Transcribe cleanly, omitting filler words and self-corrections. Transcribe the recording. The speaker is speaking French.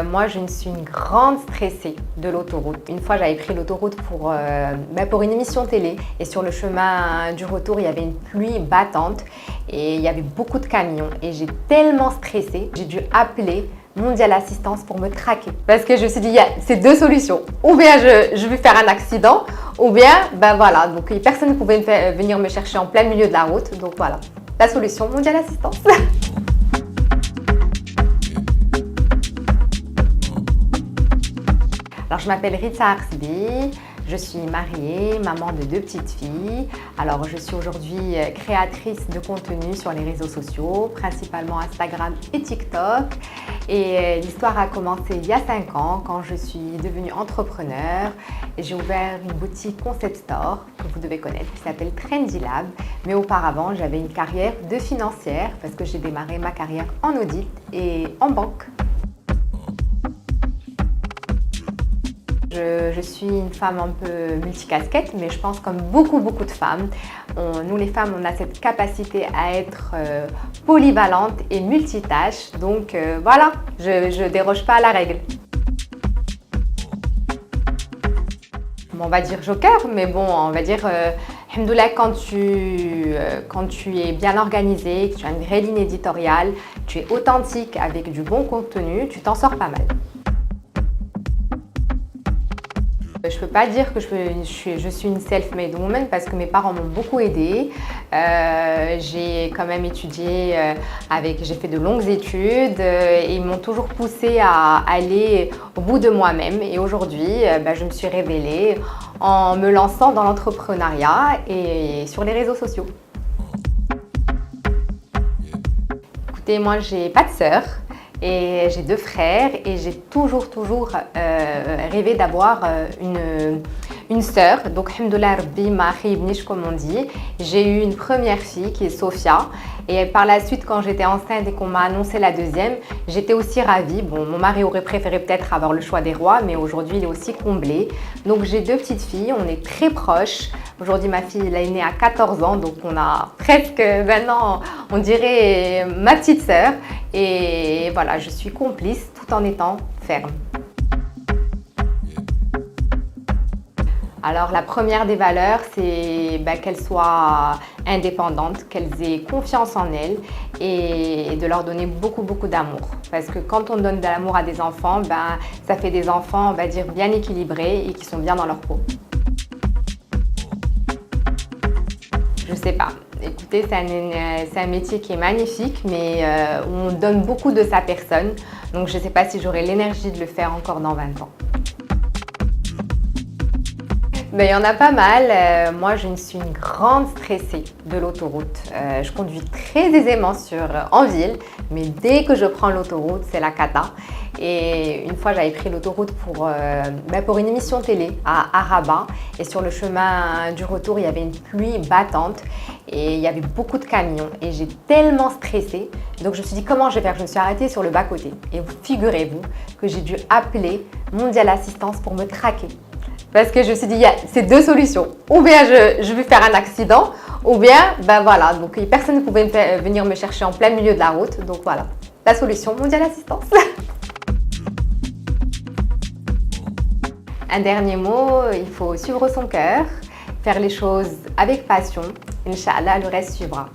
Moi, je suis une grande stressée de l'autoroute. Une fois, j'avais pris l'autoroute pour une émission télé. Et sur le chemin du retour, il y avait une pluie battante et il y avait beaucoup de camions. Et j'ai tellement stressé, j'ai dû appeler Mondial Assistance pour me traquer. Parce que je me suis dit, il y a ces deux solutions. Ou bien je vais faire un accident, ou bien, ben voilà. Donc, personne ne pouvait venir me chercher en plein milieu de la route. Donc voilà, la solution, Mondial Assistance. Alors, je m'appelle Ritza Arsbi, je suis mariée, maman de 2 petites filles. Alors, je suis aujourd'hui créatrice de contenu sur les réseaux sociaux, principalement Instagram et TikTok. Et l'histoire a commencé il y a 5 ans quand je suis devenue entrepreneur. J'ai ouvert une boutique concept store que vous devez connaître qui s'appelle Trendy Lab. Mais auparavant, j'avais une carrière de financière parce que j'ai démarré ma carrière en audit et en banque. Je suis une femme un peu multicasquette, mais je pense comme beaucoup de femmes, nous les femmes, on a cette capacité à être polyvalente et multitâche. Donc voilà, je déroge pas à la règle. On va dire joker, mais bon, on va dire alhamdoulilah, quand tu es bien organisé, que tu as une vraie ligne éditoriale, tu es authentique avec du bon contenu, tu t'en sors pas mal. Je ne peux pas dire que je suis une self-made woman parce que mes parents m'ont beaucoup aidée. J'ai quand même étudié, j'ai fait de longues études et ils m'ont toujours poussée à aller au bout de moi-même. Et aujourd'hui, je me suis révélée en me lançant dans l'entrepreneuriat et sur les réseaux sociaux. Écoutez, moi, j'ai pas de sœur. Et j'ai 2 frères et j'ai toujours rêvé d'avoir une sœur. Donc, alhamdoulilah rabbi ma khibnish, comme on dit. J'ai eu une première fille qui est Sophia. Et par la suite, quand j'étais enceinte et qu'on m'a annoncé la deuxième, j'étais aussi ravie. Bon, mon mari aurait préféré peut-être avoir le choix des rois, mais aujourd'hui, il est aussi comblé. Donc, j'ai 2 petites filles, on est très proches. Aujourd'hui, ma fille, elle est née à 14 ans, donc on a presque maintenant, on dirait ma petite sœur. Et voilà, je suis complice tout en étant ferme. Alors, la première des valeurs, c'est qu'elles soient indépendantes, qu'elles aient confiance en elles et de leur donner beaucoup d'amour. Parce que quand on donne de l'amour à des enfants, ça fait des enfants, on va dire, bien équilibrés et qui sont bien dans leur peau. Je sais pas. Écoutez, c'est un métier qui est magnifique, mais où on donne beaucoup de sa personne. Donc, je ne sais pas si j'aurai l'énergie de le faire encore dans 20 ans. Il y en a pas mal. Moi, je suis une grande stressée de l'autoroute. Je conduis très aisément en ville, mais dès que je prends l'autoroute, c'est la cata. Et une fois, j'avais pris l'autoroute pour une émission télé à Rabat. Et sur le chemin du retour, il y avait une pluie battante et il y avait beaucoup de camions. Et j'ai tellement stressé. Donc, je me suis dit, comment je vais faire? Je me suis arrêtée sur le bas-côté. Et figurez-vous que j'ai dû appeler Mondial Assistance pour me traquer. Parce que je me suis dit, il y a ces deux solutions. Ou bien je vais faire un accident, ou bien, voilà. Donc, personne ne pouvait venir me chercher en plein milieu de la route. Donc, voilà, la solution, Mondial Assistance. Un dernier mot, il faut suivre son cœur, faire les choses avec passion. Inch'Allah, le reste suivra.